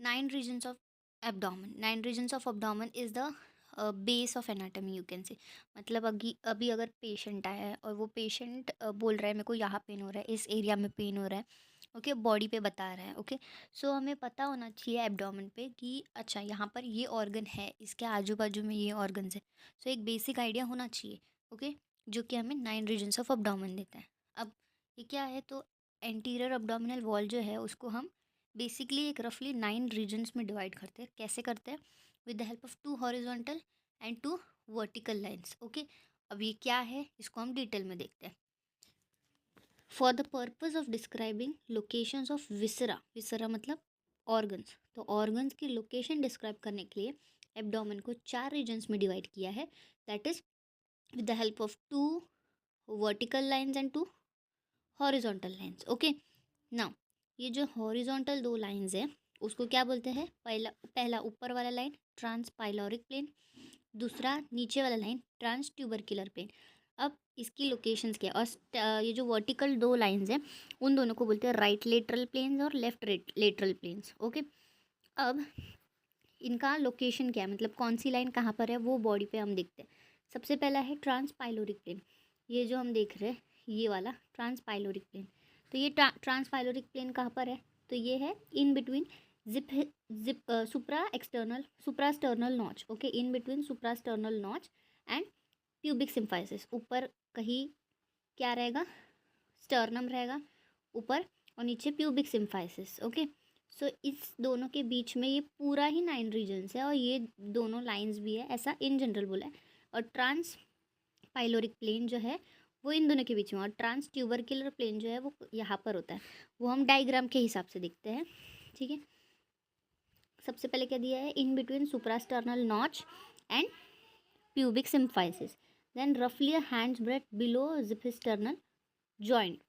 Nine regions of abdomen, nine regions of abdomen is the base of anatomy you can say. मतलब अभी अभी अगर patient आया है और वो पेशेंट बोल रहा है मेरे को यहाँ पेन हो रहा है, इस एरिया में पेन हो रहा है, ओके, बॉडी पे बता रहा है, ओके। सो हमें पता होना चाहिए एब्डोमेन पे कि अच्छा यहाँ पर ये ऑर्गन है, इसके आजू बाजू में ये ऑर्गन्स है। सो एक बेसिक आइडिया होना चाहिए, ओके, जो कि हमें नाइन रीजन्स ऑफ एब्डोमेन देता है। अब ये क्या है, तो एंटीरियर एब्डोमिनल वॉल जो है उसको हम बेसिकली एक रफली नाइन रीजन्स में डिवाइड करते हैं। कैसे करते हैं? With the help of two horizontal and two vertical lines, okay. अब ये क्या है, इसको हम डिटेल में देखते हैं। For the purpose of describing locations of viscera, viscera मतलब ऑर्गन्स, तो ऑर्गन्स की लोकेशन डिस्क्राइब करने के लिए एब्डोमेन को चार रीजन्स में डिवाइड किया है। That is with the help of two vertical lines and two horizontal lines, okay. Now ये जो हॉरिजॉन्टल दो लाइंस है उसको क्या बोलते हैं? पहला पहला ऊपर वाला लाइन ट्रांसपाइलोरिक प्लेन, दूसरा नीचे वाला लाइन ट्रांस ट्यूबरक्युलर प्लेन। अब इसकी लोकेशंस क्या है? और ये जो वर्टिकल दो लाइंस हैं उन दोनों को बोलते हैं राइट लेटरल प्लेन्स और लेफ्ट लेटरल प्लेन्स, ओके। अब इनका लोकेशन क्या है, मतलब कौन सी लाइन कहाँ पर है, वो बॉडी पे हम देखते हैं। सबसे पहला है ट्रांसपाइलोरिक प्लेन, ये जो हम देख रहे हैं ये वाला ट्रांसपाइलोरिक प्लेन। तो ये ट्रांसपाइलोरिक प्लेन कहाँ पर है? तो ये है in between zip zip suprasternal notch, okay, in between suprasternal notch and pubic symphysis. ऊपर कहीं क्या रहेगा? स्टर्नम रहेगा ऊपर, और नीचे प्यूबिक सिम्फाइसिस, ओके। सो इस दोनों के बीच में ये पूरा ही नाइन रीजन्स है और ये दोनों लाइंस भी है, ऐसा इन जनरल बोला है। और ट्रांस पाइलोरिक प्लेन जो है वो इन दोनों के बीच में, और ट्रांस ट्यूबरक्युलर प्लेन जो है वो यहाँ पर होता है। वो हम डायग्राम के हिसाब से देखते हैं, ठीक है। सबसे पहले क्या दिया है? In between suprasternal notch and pubic symphysis, then रफली a hands breadth below xiphisternal joint,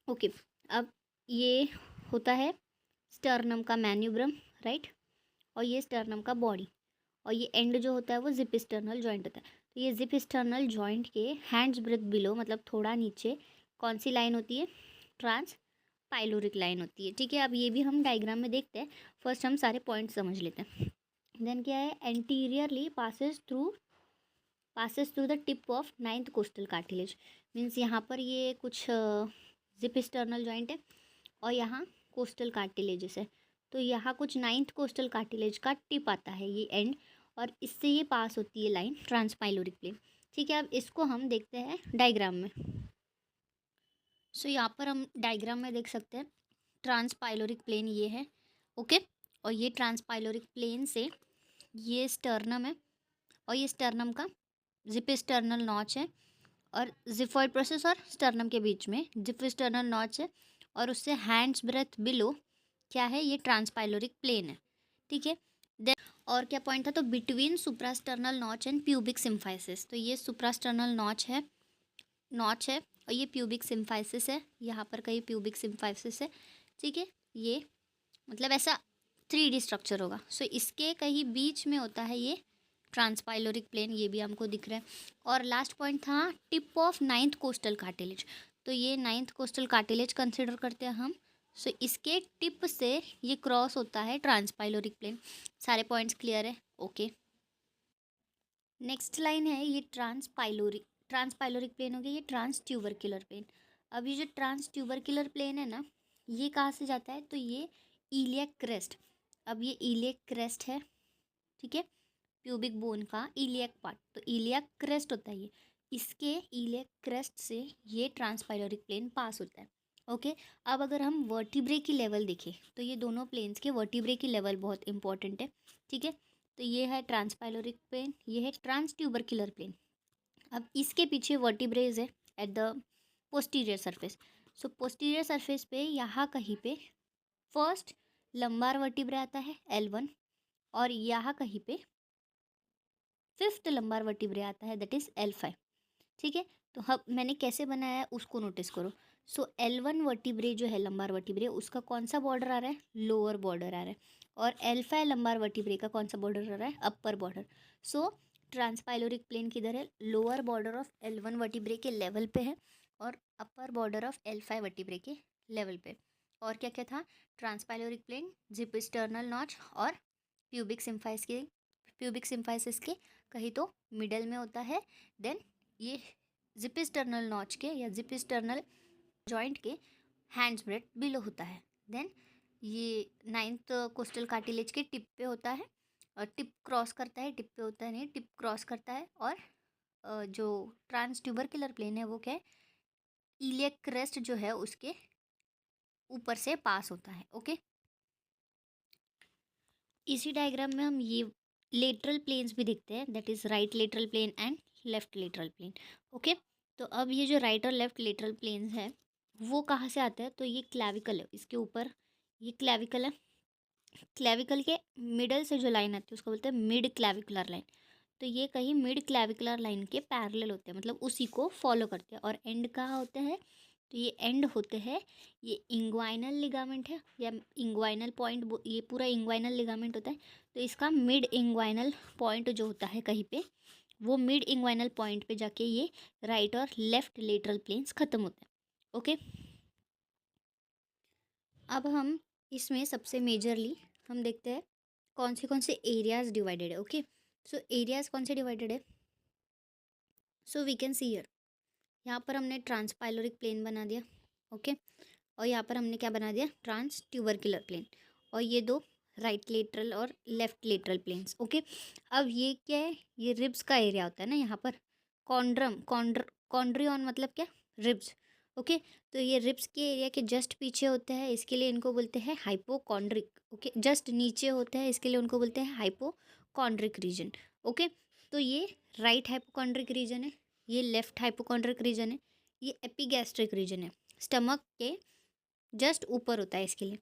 okay. अब ये होता है स्टर्नम का मैन्यूब्रम, राइट, और ये स्टर्नम का बॉडी, और ये एंड जो होता है वो जिपिस्टर्नल जॉइंट होता है। तो ये जिपिस्टर्नल जॉइंट के हैंड्स ब्रेथ बिलो मतलब थोड़ा नीचे कौन सी लाइन होती है? ट्रांस पाइलोरिक लाइन होती है, ठीक है। अब ये भी हम डायग्राम में देखते हैं, फर्स्ट हम सारे पॉइंट समझ लेते हैं। देन क्या है? Anteriorly passes through the tip of ninth costal cartilage, means यहाँ पर ये कुछ जिपिस्टर्नल जॉइंट है और यहाँ कोस्टल कार्टिलेजेस है। तो यहाँ कुछ नाइन्थ कोस्टल कार्टिलेज का टिप आता है, ये एंड, और इससे ये पास होती है लाइन ट्रांसपाइलोरिक प्लेन, ठीक है। अब इसको हम देखते हैं डायग्राम में। सो यहाँ पर हम डायग्राम में देख सकते हैं ट्रांसपाइलोरिक प्लेन ये है, ओके। और ये ट्रांसपाइलोरिक प्लेन से ये स्टर्नम है, और ये स्टर्नम का जिपिस्टर्नल नॉच है, और जिफॉइड प्रोसेस और स्टर्नम के बीच में जिपिस्टर्नल नॉच है, और उससे हैंड्स ब्रेथ बिलो क्या है? ये ट्रांसपाइलोरिक प्लेन है, ठीक है। देन और क्या पॉइंट था? तो between suprasternal notch and pubic symphysis, तो ये सुप्रास्टर्नल नॉच है और ये प्यूबिक सिम्फाइसिस है, यहाँ पर कहीं प्यूबिक सिम्फाइसिस है, ठीक है। ये मतलब ऐसा 3D स्ट्रक्चर होगा। सो इसके कहीं बीच में होता है ये ट्रांसपाइलोरिक प्लेन, ये भी हमको दिख रहा है। और लास्ट पॉइंट था tip of ninth costal cartilage, तो ये नाइन्थ कोस्टल कार्टिलेज कंसिडर करते हैं हम। सो इसके टिप से ये क्रॉस होता है ट्रांसपाइलोरिक प्लेन। सारे पॉइंट्स क्लियर है? ओके। नेक्स्ट लाइन है ये ट्रांसपाइलोरिक प्लेन हो गया, ये ट्रांस ट्यूबरक्युलर प्लेन। अब ये जो ट्रांस ट्यूबरक्युलर प्लेन है ना, ये कहाँ से जाता है? तो ये इलियक क्रेस्ट, अब ये इलियक क्रेस्ट है, ठीक है, प्यूबिक बोन का इलियक पार्ट, तो इलियक क्रेस्ट होता है ये, इसके इलियक क्रेस्ट से ये ट्रांसपाइलोरिक प्लेन पास होता है, ओके। अब अगर हम वर्टिब्रे की लेवल देखें तो ये दोनों प्लेन्स के वर्टिब्रे की लेवल बहुत इंपॉर्टेंट है, ठीक है। तो ये है ट्रांसपाइलोरिक प्लेन, ये है ट्रांस ट्यूबरक्युलर प्लेन। अब इसके पीछे वर्टिब्रेज है at the posterior surface. So posterior surface पे यहाँ कहीं पे फर्स्ट लंबार वर्टिब्रा आता है L1, और यहाँ कहीं पे फिफ्थ लंबार वर्टिब्रे आता है दैट इज़ L5, ठीक है। तो अब मैंने कैसे बनाया है उसको नोटिस करो। सो L1 वर्टिब्रे जो है लंबार वर्टिब्रे, उसका कौन सा बॉर्डर आ रहा है? लोअर बॉर्डर आ रहा है। और L5 लंबार वर्टिब्रे का कौन सा बॉर्डर आ रहा है? Upper border. सो ट्रांसपाइलोरिक प्लेन किधर है? Lower border of L1 vertebrae के लेवल पे है, और upper border of L5 vertebrae के लेवल पे, और क्या क्या था, ट्रांसपाइलोरिक प्लेन, जिपिस्टर्नल नॉच और प्यूबिक सिम्फाइसिस के कहीं तो मिडल में होता है। देन ये जिपिस्टर्नल नॉच के या जिपिस्टर्नल जॉइंट के हैंड्स ब्रेड बिलो होता है। देन ये नाइन्थ कोस्टल कार्टिलेज के टिप पे होता है, और टिप क्रॉस करता है, टिप पे होता है नहीं, टिप क्रॉस करता है। और जो ट्रांस ट्यूबरकुलर प्लेन है वो क्या है, इलियक क्रेस्ट जो है उसके ऊपर से पास होता है। ओके, इसी डायग्राम में हम ये लेटरल प्लेन्स भी देखते हैं, that is right lateral plane and left lateral plane. Okay, तो अब ये जो राइट और लेफ्ट लेटरल प्लेन्स है वो कहाँ से आते हैं, तो ये क्लैविकल है, इसके ऊपर ये क्लैविकल है। क्लैविकल के मिडल से जो लाइन आती है उसको बोलते हैं मिड क्लैविकुलर लाइन। तो ये कहीं मिड क्लैविकुलर लाइन के पैरेलल होते हैं, मतलब उसी को फॉलो करते हैं। और एंड कहाँ होते हैं, तो ये एंड होते हैं, ये इंग्वाइनल लिगामेंट है या इंग्वाइनल पॉइंट, ये पूरा इंग्वाइनल लिगामेंट होता है। तो इसका मिड इंग्वाइनल पॉइंट जो होता है कहीं पे, वो मिड इंग्वाइनल पॉइंट पे जाके ये राइट और लेफ्ट लेटरल प्लेन्स खत्म होते हैं। ओके, अब हम इसमें सबसे मेजरली हम देखते हैं कौन से एरियाज डिवाइडेड है। ओके, सो एरियाज कौन से डिवाइडेड है, so we can see here, यहाँ पर हमने ट्रांसपाइलोरिक प्लेन बना दिया। ओके, और यहाँ पर हमने क्या बना दिया, ट्रांस ट्यूबरकुलर प्लेन, और ये दो राइट लेटरल और लेफ्ट लेटरल प्लेन्स। ओके, अब ये क्या है, ये रिब्स का एरिया होता है ना यहाँ पर, कॉन्ड्रियन मतलब क्या, रिब्स। ओके, तो ये रिब्स के एरिया के जस्ट पीछे होते हैं, इसके लिए इनको बोलते हैं हाइपोकॉन्ड्रिक। ओके, जस्ट नीचे होते हैं, इसके लिए उनको बोलते हैं हाइपोकॉन्ड्रिक रीजन। ओके, तो ये राइट हाइपोकॉन्ड्रिक रीजन है, ये लेफ्ट हाइपोकॉन्ड्रिक रीजन है, ये एपिगैस्ट्रिक रीजन है, स्टमक के जस्ट ऊपर होता है इसके लिए।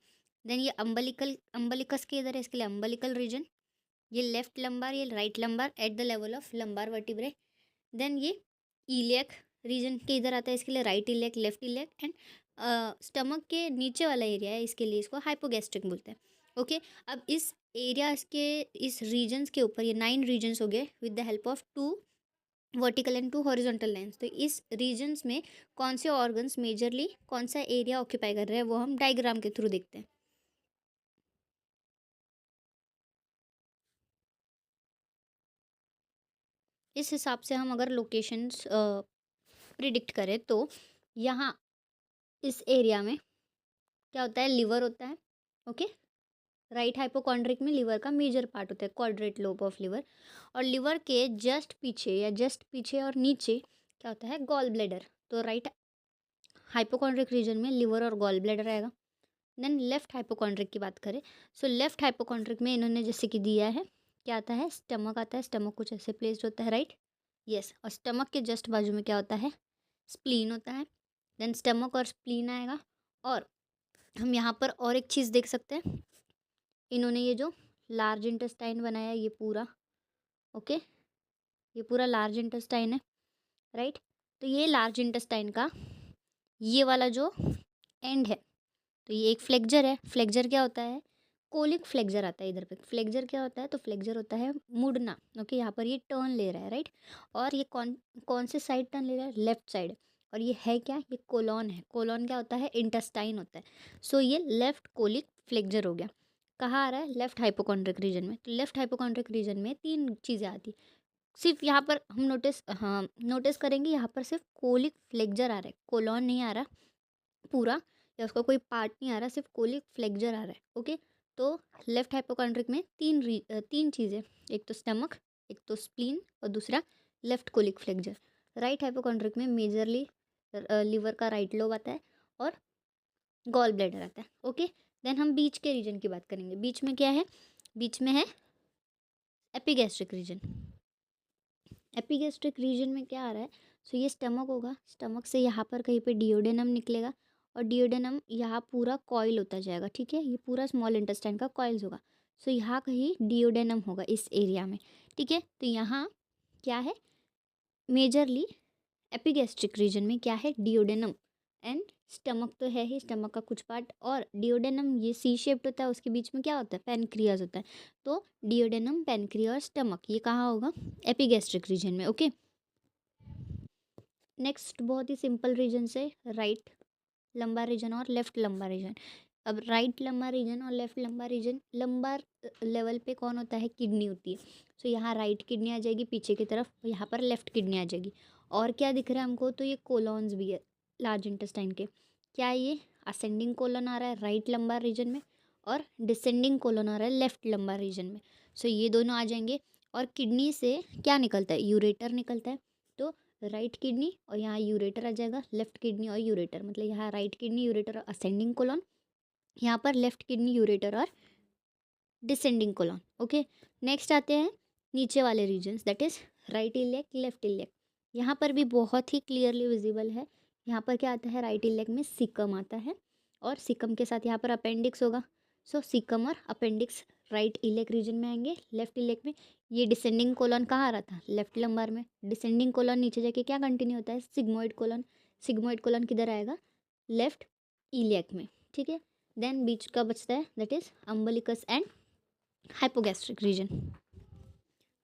देन ये अम्बलिकस के इधर है, इसके लिए अम्बलिकल रीजन, ये लेफ्ट लंबार, ये right lumbar at the level of lumbar vertebrae. Then ये इलियक रीजन के इधर आता है, इसके लिए right iliac, left iliac and stomach के नीचे वाला एरिया है, इसके लिए इसको हाइपोगैस्ट्रिक बोलते हैं। ओके, अब इस एरिया के इस रीजन्स के ऊपर ये 9 रीजन्स हो गए with the help of 2 vertical and 2 horizontal lines. तो इस रीजन्स में कौन से ऑर्गन्स मेजरली कौन सा एरिया ऑक्यूपाई कर रहे हैं वो हम डायग्राम के थ्रू देखते हैं। इस हिसाब से हम अगर लोकेशंस प्रिडिक्ट करें तो यहाँ इस एरिया में क्या होता है, लिवर होता है। ओके, राइट हाइपोकॉन्ड्रिक में लिवर का मेजर पार्ट होता है, क्वाड्रेट लोब ऑफ लिवर। और लिवर के जस्ट पीछे और नीचे क्या होता है, गॉल ब्लैडर। तो राइट हाइपोकॉन्ड्रिक रीजन में लिवर और गॉल ब्लैडर आएगा। देन लेफ्ट हाइपोकॉन्ड्रिक की बात करें, सो लेफ्ट हाइपोकॉन्ड्रिक में इन्होंने जैसे कि दिया है, क्या आता है, स्टमक आता है, स्टमक कुछ ऐसे प्लेस्ड होता है, राइट, यस। और स्टमक के जस्ट बाजू में क्या होता है, स्प्लीन होता है। देन स्टमक और स्प्लीन आएगा। और हम यहाँ पर और एक चीज़ देख सकते हैं, इन्होंने ये जो लार्ज इंटेस्टाइन बनाया है ये पूरा, ओके, ये पूरा लार्ज इंटेस्टाइन है, राइट। तो ये लार्ज इंटेस्टाइन का ये वाला जो एंड है, तो ये एक फ्लेक्जर है। फ्लेक्जर क्या होता है, कोलिक फ्लेक्जर आता है इधर पे। फ्लेक्जर क्या होता है, तो फ्लेक्जर होता है मुड़ना। ओके, यहाँ पर ये टर्न ले रहा है, राइट। और ये कौन कौन से साइड टर्न ले रहा है, लेफ्ट साइड। और ये है क्या, ये कोलॉन है। कोलॉन क्या होता है, इंटेस्टाइन होता है। सो ये लेफ्ट कोलिक फ्लेक्जर हो गया। कहाँ आ रहा है, लेफ्ट हाइपोकॉन्ड्रिक रीजन में। तो लेफ्ट हाइपोकॉन्ड्रिक रीजन में 3 चीज़ें आती, सिर्फ यहाँ पर हम नोटिस करेंगे, यहाँ पर सिर्फ कोलिक फ्लेक्जर आ रहा है, कोलॉन नहीं आ रहा पूरा, या उसका कोई पार्ट नहीं आ रहा, सिर्फ कोलिक फ्लेक्जर आ रहा है। ओके, तो लेफ्ट हाइपोकॉन्ड्रिक में 3 चीज़ें, एक तो स्टमक, एक तो स्प्लीन और दूसरा left colic flexor. Right hypochondriac में मेजरली लिवर का राइट लोब आता है और गॉल ब्लैडर आता है। ओके, देन हम बीच के रीजन की बात करेंगे। बीच में क्या है, बीच में है एपिगैस्ट्रिक रीजन। एपिगैस्ट्रिक रीजन में क्या आ रहा है, सो ये स्टमक होगा, स्टमक से यहाँ पर कहीं पे डिओडेनम निकलेगा, और डिओडेनम यहाँ पूरा कॉइल होता जाएगा, ठीक है, ये पूरा स्मॉल इंटेस्टाइन का कॉइल्स होगा। सो यहाँ कहीं डिओडेनम होगा इस एरिया में, ठीक है। तो यहाँ क्या है, मेजरली एपिगैस्ट्रिक रीजन में क्या है, डिओडेनम एंड स्टमक तो है ही, स्टमक का कुछ पार्ट, और डिओडेनम ये सी शेप्ड होता है, उसके बीच में क्या होता है, पेनक्रियाज होता है। तो डिओडेनम, पेनक्रिया और स्टमक ये कहाँ होगा, एपिगैस्ट्रिक रीजन में। ओके, नेक्स्ट बहुत ही सिंपल रीजन से राइट लंबार रीजन और लेफ्ट लंबार रीजन। अब राइट लंबार रीजन और left lumbar region, lumbar level पे कौन होता है, किडनी होती है। सो यहाँ राइट किडनी आ जाएगी पीछे की तरफ, यहाँ पर लेफ्ट किडनी आ जाएगी। और क्या दिख रहा है हमको, तो ये कोलॉन्स भी है लार्ज इंटेस्टाइन के। क्या ये असेंडिंग कोलन आ रहा है राइट लंबार रीजन में, और डिसेंडिंग कोलन आ रहा है लेफ्ट लंबार रीजन में। सो ये दोनों आ जाएंगे। और किडनी से क्या निकलता है, यूरेटर निकलता है। तो राइट किडनी और यहाँ यूरेटर आ जाएगा, लेफ्ट किडनी और यूरेटर, मतलब यहाँ राइट किडनी यूरेटर और असेंडिंग कोलन, यहाँ पर लेफ्ट किडनी यूरेटर और डिसेंडिंग कोलन। ओके, नेक्स्ट आते हैं नीचे वाले regions, that is right iliac left iliac. यहाँ पर भी बहुत ही क्लियरली विजिबल है। यहाँ पर क्या आता है, राइट इलियक में सिकम आता है, और सिकम के साथ यहाँ पर अपेंडिक्स होगा। सो सिकम और अपेंडिक्स राइट इलियक रीजन में आएंगे। लेफ्ट इलियक में ये डिसेंडिंग कोलन कहाँ आ रहा था, लेफ्ट लंबार में। डिसेंडिंग कोलन नीचे जाके क्या कंटिन्यू होता है, सिग्मोइड कोलन। सिग्मोइड कोलन किधर आएगा, लेफ्ट इलियक में। ठीक है, देन बीच का बचता है, that is umbilicus and hypogastric region.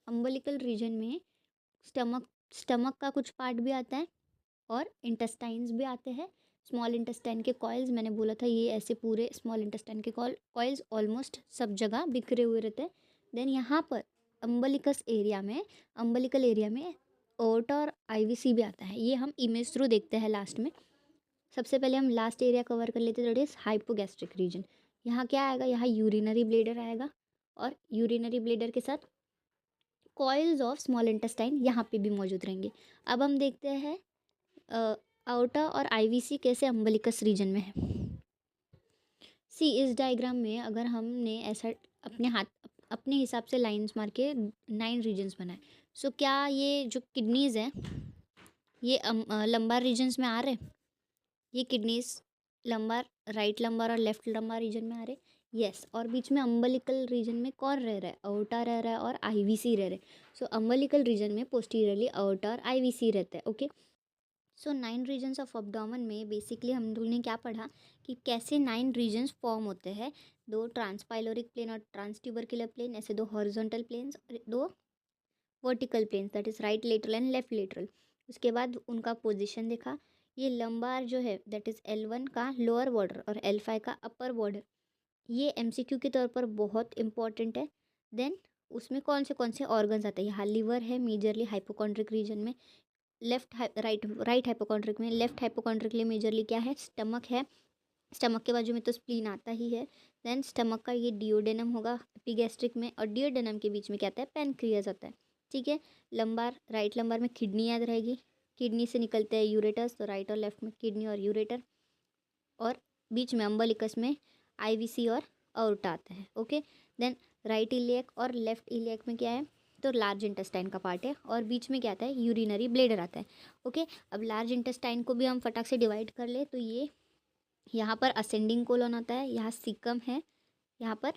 Umbilical region में स्टमक का कुछ पार्ट भी आता है, और इंटेस्टाइन्स भी आते हैं। स्मॉल इंटेस्टाइन के कॉइल्स, मैंने बोला था ये ऐसे पूरे स्मॉल इंटेस्टाइन के कॉइल्स ऑलमोस्ट सब जगह बिखरे हुए रहते हैं। देन यहाँ पर अम्बलिकल एरिया में ओर्टा और आईवीसी भी आता है। ये हम इमेज थ्रू देखते हैं लास्ट में। सबसे पहले हम लास्ट एरिया कवर कर लेते हैं, दैट इज हाइपोगैस्ट्रिक रीजन। यहाँ क्या आएगा, यहाँ यूरिनरी ब्लेडर आएगा, और यूरिनरी ब्लेडर के साथ कॉइल्स ऑफ स्मॉल इंटेस्टाइन यहाँ पे भी मौजूद रहेंगे। अब हम देखते हैं आउटा और आईवीसी कैसे अम्बलिकस रीजन में है। सी इस डायग्राम में अगर हमने ऐसा अपने हिसाब से लाइंस मार के 9 रीजन्स बनाए। सो क्या ये जो किडनीज हैं ये लंबार रीजन्स में आ रहे, ये किडनीज लंबार, राइट लंबार और लेफ्ट लंबार रीजन में आ रहे, यस। और बीच में अम्बलिकल रीजन में कौन रह रहा है, अओर्टा रह रहा है और आईवीसी रह रहे हैं। सो अम्बलिकल रीजन में पोस्टीरियरली अओर्टा और आईवीसी रहता है। Okay, so 9 regions of abdomen में बेसिकली हम लोग ने क्या पढ़ा कि कैसे 9 रीजन्स फॉर्म होते हैं। 2 ट्रांसपाइलोरिक प्लेन और ट्रांसट्यूबरकुलर प्लेन, ऐसे 2 हॉरिजॉन्टल प्लेन्स और 2 vertical planes, that is right lateral and left lateral. उसके बाद उनका पोजीशन देखा। ये लंबार जो है दैट इज L1 का लोअर बॉर्डर और L5 का अपर बॉर्डर, ये एमसीक्यू के तौर पर बहुत इंपॉर्टेंट है। देन उसमें कौन से ऑर्गन्स आते हैं, यहाँ लिवर है मेजरली हाइपोकॉन्ड्रिक रीजन में, राइट हाइपोकॉन्ड्रिक में, लेफ्ट हाइपोकॉन्ड्रिक में मेजरली क्या है, स्टमक है। स्टमक के बाजू में तो स्प्लीन आता ही है। देन स्टमक का ये डिओडेनम होगा एपिगैस्ट्रिक में, और डिओडेनम के बीच में क्या आता है, पैनक्रियाज आता है। ठीक है, लंबार, राइट लंबार में किडनी याद रहेगी, किडनी से निकलते हैं यूरेटर्स, तो राइट और लेफ्ट में किडनी और यूरेटर, और बीच में अम्बलिकस में आईवीसी और अओर्टा आता है। ओके, देन राइट इलियक और लेफ्ट इलियक में क्या है, तो लार्ज इंटेस्टाइन का पार्ट है, और बीच में क्या आता है, यूरिनरी ब्लेडर आता है। ओके, अब लार्ज इंटेस्टाइन को भी हम फटाक से डिवाइड कर ले, तो ये यहाँ पर असेंडिंग कोलन आता है, यहाँ सिकम है, यहाँ पर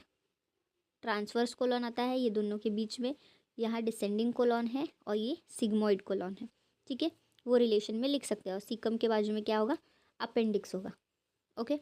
ट्रांसवर्स कोलन आता है, ये दोनों के बीच में यहाँ डिसेंडिंग कोलन है, और ये सिग्मोइड कोलन है। ठीक है, वो रिलेशन में लिख सकते हैं, और सिकम के बाजू में क्या होगा, अपेंडिक्स होगा। ओके।